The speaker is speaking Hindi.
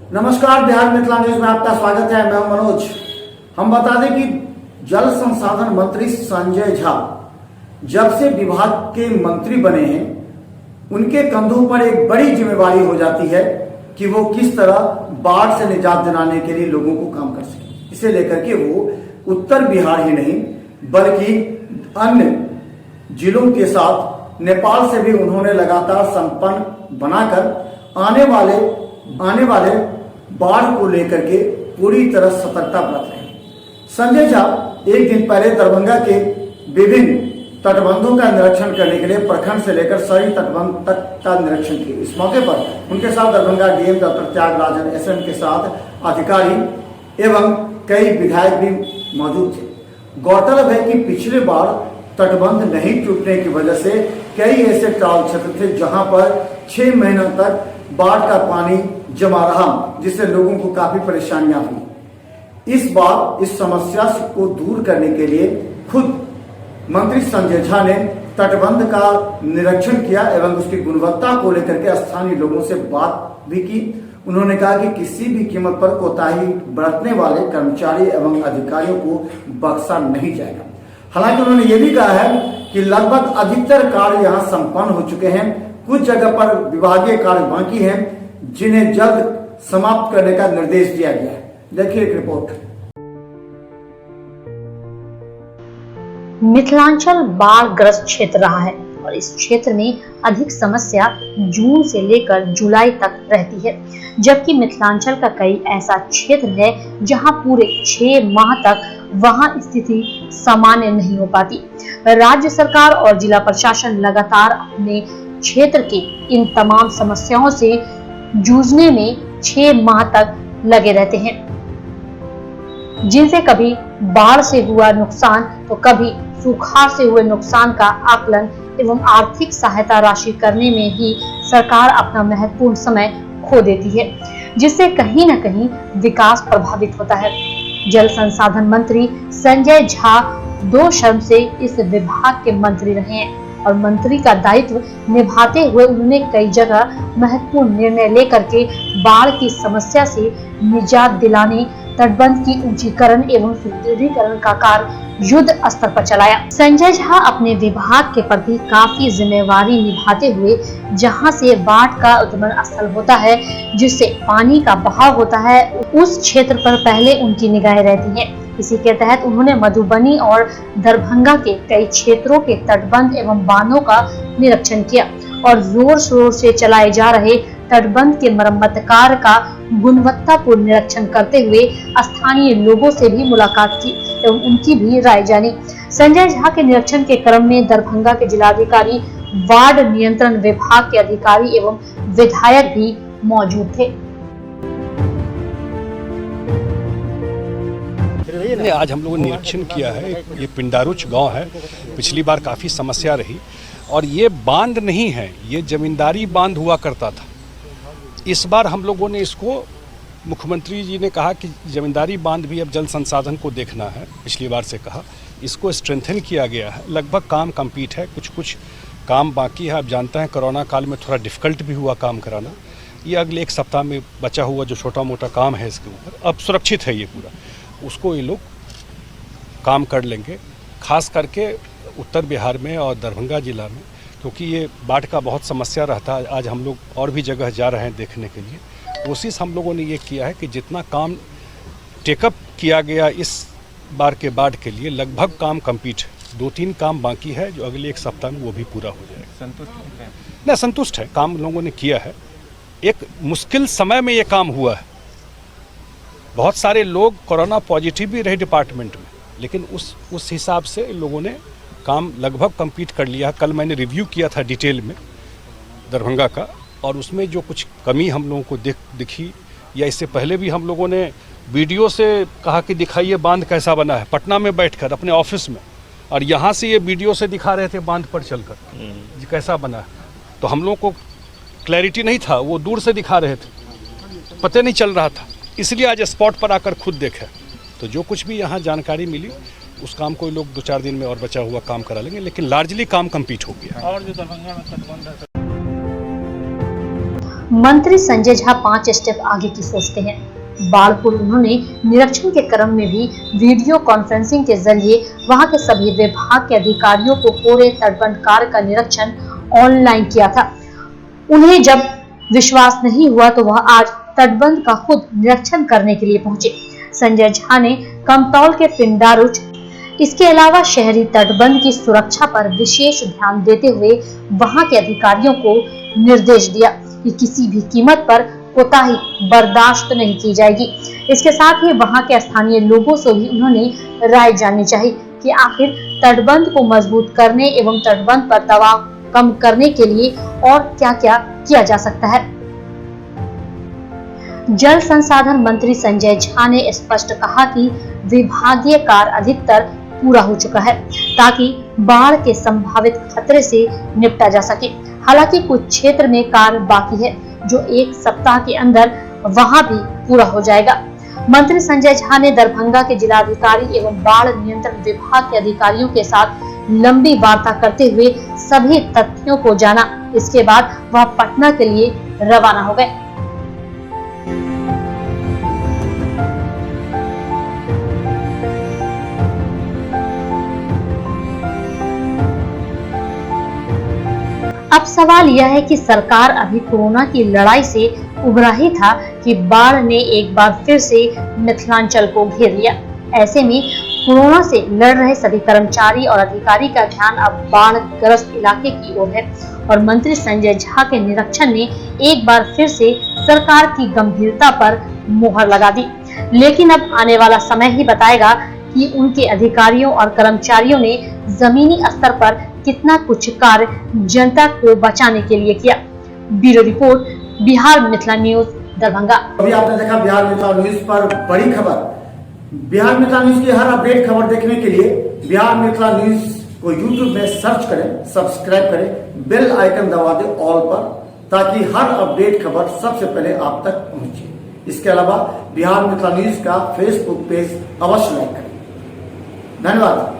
नमस्कार, बिहार मिथिला न्यूज में आपका स्वागत है। मैं हूं मनोज। हम बता दें कि जल संसाधन मंत्री संजय झा जब से विभाग के मंत्री बने हैं, उनके कंधों पर एक बड़ी जिम्मेवारी हो जाती है कि वो किस तरह बाढ़ से निजात दिलाने के लिए लोगों को काम कर सके। इसे लेकर के वो उत्तर बिहार ही नहीं बल्कि अन्य जिलों के साथ नेपाल से भी उन्होंने लगातार संपर्क बनाकर आने वाले बाढ़ को लेकर के पूरी तरह सतर्कता बरत रहे हैं। संजय झा एक दिन पहले दरभंगा के विभिन्न तटबंधों का निरीक्षण करने के लिए प्रखंड से लेकर शहरी तटबंध तक का निरीक्षण किए। इस मौके पर उनके साथ Darbhanga DM doctor Thiyagarajan SM के साथ अधिकारी एवं कई विधायक भी मौजूद थे। गौरतलब है कि पिछले बार तटबंध नहीं टूटने की वजह से कई ऐसे टाल क्षेत्र थे जहां पर 6 महीनों तक बाढ़ का पानी जमा रहा, जिससे लोगों को काफी परेशानियां हुई। इस बार इस समस्या को दूर करने के लिए खुद मंत्री संजय झा ने तटबंध का निरीक्षण किया एवं उसकी गुणवत्ता को लेकर के स्थानीय लोगों से बात भी की। उन्होंने कहा कि किसी भी कीमत पर कोताही बरतने वाले कर्मचारी एवं अधिकारियों को बख्शा नहीं जाएगा। हालांकि उन्होंने ये भी कहा है कि लगभग अधिकतर कार्य यहाँ संपन्न हो चुके हैं। कुछ जगह पर विभागीय कार्य बाकी हैं जिन्हें जल्द समाप्त करने का निर्देश दिया गया है। देखिए एक रिपोर्ट। मिथिलांचल बाढ़ ग्रस्त क्षेत्र रहा है और इस क्षेत्र में अधिक समस्या जून से लेकर जुलाई तक रहती है, जबकि मिथिलांचल का कई ऐसा क्षेत्र है जहां पूरे 6 माह तक वहां स्थिति सामान्य नहीं हो पाती। राज्य सरकार और जिला प्रशासन लगातार अपने क्षेत्र के इन तमाम समस्याओं से जूझने में 6 माह तक लगे रहते हैं, जिनसे कभी बाढ़ से हुआ नुकसान तो कभी सुखाड़ से हुए नुकसान का आकलन एवं आर्थिक सहायता राशि करने में ही सरकार अपना महत्वपूर्ण समय खो देती है, जिससे कहीं न कहीं विकास प्रभावित होता है। जल संसाधन मंत्री संजय झा 2 टर्म से इस विभाग के मंत्री रहे हैं और मंत्री का दायित्व निभाते हुए उन्होंने कई जगह महत्वपूर्ण निर्णय लेकर के बाढ़ की समस्या से निजात दिलाने, तटबंध की ऊंचीकरण एवं सुदृढ़ीकरण का कार्य युद्ध स्तर पर चलाया। संजय झा अपने विभाग के प्रति काफी जिम्मेवारी निभाते हुए जहां से बाढ़ का उद्गम स्थल होता है, जिससे पानी का बहाव होता है, उस क्षेत्र पर पहले उनकी निगाहें रहती है। इसी के तहत उन्होंने मधुबनी और दरभंगा के कई क्षेत्रों के तटबंध एवं बांधों का निरीक्षण किया और जोर शोर से चलाए जा रहे तटबंध के मरम्मत कार्य का गुणवत्तापूर्ण निरीक्षण करते हुए स्थानीय लोगों से भी मुलाकात की एवं उनकी भी राय जानी। संजय झा के निरीक्षण के क्रम में दरभंगा के जिलाधिकारी, वार्ड नियंत्रण विभाग के अधिकारी एवं विधायक भी मौजूद थे। आज हम लोगों ने निरीक्षण किया है। ये पिंडारुच गांव है, पिछली बार काफ़ी समस्या रही और ये बांध नहीं है, ये जमींदारी बांध हुआ करता था। इस बार हम लोगों ने इसको, मुख्यमंत्री जी ने कहा कि जमींदारी बांध भी अब जल संसाधन को देखना है, पिछली बार से कहा, इसको स्ट्रेंथन किया गया है। लगभग काम कंप्लीट है, कुछ काम बाकी है। आप जानते हैं कोरोना काल में थोड़ा डिफ़िकल्ट भी हुआ काम कराना। ये अगले 1 सप्ताह में बचा हुआ जो छोटा मोटा काम है इसके ऊपर अब सुरक्षित है, ये पूरा उसको ये लोग काम कर लेंगे। खास करके उत्तर बिहार में और दरभंगा जिला में, क्योंकि ये बाढ़ का बहुत समस्या रहता है। आज हम लोग और भी जगह जा रहे हैं देखने के लिए। कोशिश हम लोगों ने ये किया है कि जितना काम टेकअप किया गया इस बार के बाढ़ के लिए, लगभग काम कंप्लीट है। 2-3 काम बाकी है जो अगले 1 सप्ताह में वो भी पूरा हो जाएगा। संतुष्ट है? नहीं, संतुष्ट है, काम लोगों ने किया है। एक मुश्किल समय में ये काम हुआ है। बहुत सारे लोग कोरोना पॉजिटिव भी रहे डिपार्टमेंट में, लेकिन उस हिसाब से लोगों ने काम लगभग कंप्लीट कर लिया। कल मैंने रिव्यू किया था डिटेल में दरभंगा का, और उसमें जो कुछ कमी हम लोगों को दिखी, या इससे पहले भी हम लोगों ने वीडियो से कहा कि दिखाइए बांध कैसा बना है, पटना में बैठकर अपने ऑफिस में, और यहाँ से ये वीडियो से दिखा रहे थे बांध पर चलकर कैसा बना है। तो हम लोगों को क्लैरिटी नहीं था, वो दूर से दिखा रहे थे, पता नहीं चल रहा था, इसलिए आज स्पॉट पर आकर खुद देखा। तो जो कुछ भी यहाँ जानकारी मिली उस काम को लोग 2-4 दिन में और बचा हुआ काम करा लेंगे, लेकिन लार्जली काम कंप्लीट हो गया। और जो दरभंगा में तटबंध है मंत्री संजय झा 5 स्टेप आगे की सोचते हैं। बाढ़ पूर्व उन्होंने निरीक्षण के क्रम में भी वीडियो कॉन्फ्रेंसिंग के जरिए वहां के सभी विभाग के अधिकारियों को पूरे तटबंध कार्य का निरीक्षण ऑनलाइन किया था। उन्हें जब विश्वास नहीं हुआ तो वह आज तटबंध का खुद निरीक्षण करने के लिए पहुंचे। संजय झा ने कमतौल के पिंडारुच, इसके अलावा शहरी तटबंध की सुरक्षा पर विशेष ध्यान देते हुए वहां के अधिकारियों को निर्देश दिया कि किसी भी कीमत पर कोताही बर्दाश्त नहीं की जाएगी। इसके साथ ही वहां के स्थानीय लोगों से भी उन्होंने राय जाननी चाहिए कि आखिर तटबंध को मजबूत करने एवं तटबंध पर दबाव कम करने के लिए और क्या-क्या किया जा सकता है। जल संसाधन मंत्री संजय झा ने स्पष्ट कहा कि विभागीय कार्य अधिकतर पूरा हो चुका है ताकि बाढ़ के संभावित खतरे से निपटा जा सके। हालांकि कुछ क्षेत्र में कार्य बाकी है जो 1 सप्ताह के अंदर वहां भी पूरा हो जाएगा। मंत्री संजय झा ने दरभंगा के जिलाधिकारी एवं बाढ़ नियंत्रण विभाग के अधिकारियों के साथ लंबी वार्ता करते हुए सभी तथ्यों को जाना। इसके बाद वह पटना के लिए रवाना हो गए। अब सवाल यह है कि सरकार अभी कोरोना की लड़ाई से उभरा ही था कि बाढ़ ने एक बार फिर से मिथिलांचल को घेर लिया। ऐसे में कोरोना से लड़ रहे सभी कर्मचारी और अधिकारी का ध्यान अब बाढ़ ग्रस्त इलाके की ओर है और मंत्री संजय झा के निरीक्षण ने एक बार फिर से सरकार की गंभीरता पर मुहर लगा दी। लेकिन अब आने वाला समय ही बताएगा कि उनके अधिकारियों और कर्मचारियों ने जमीनी स्तर पर कितना कुछ कार्य जनता को बचाने के लिए किया। Bureau report, Bihar Mithila news, Darbhanga. अभी आपने देखा बिहार मिथिला न्यूज पर बड़ी खबर। बिहार मिथिला न्यूज की हर अपडेट खबर देखने के लिए बिहार मिथिला न्यूज को यूट्यूब में सर्च करें, सब्सक्राइब करें, बेल आइकन दबा दें ऑल पर, ताकि हर अपडेट खबर सबसे पहले आप तक पहुंचे। इसके अलावा बिहार मिथिला न्यूज का फेसबुक पेज अवश्य लाइक करें। धन्यवाद।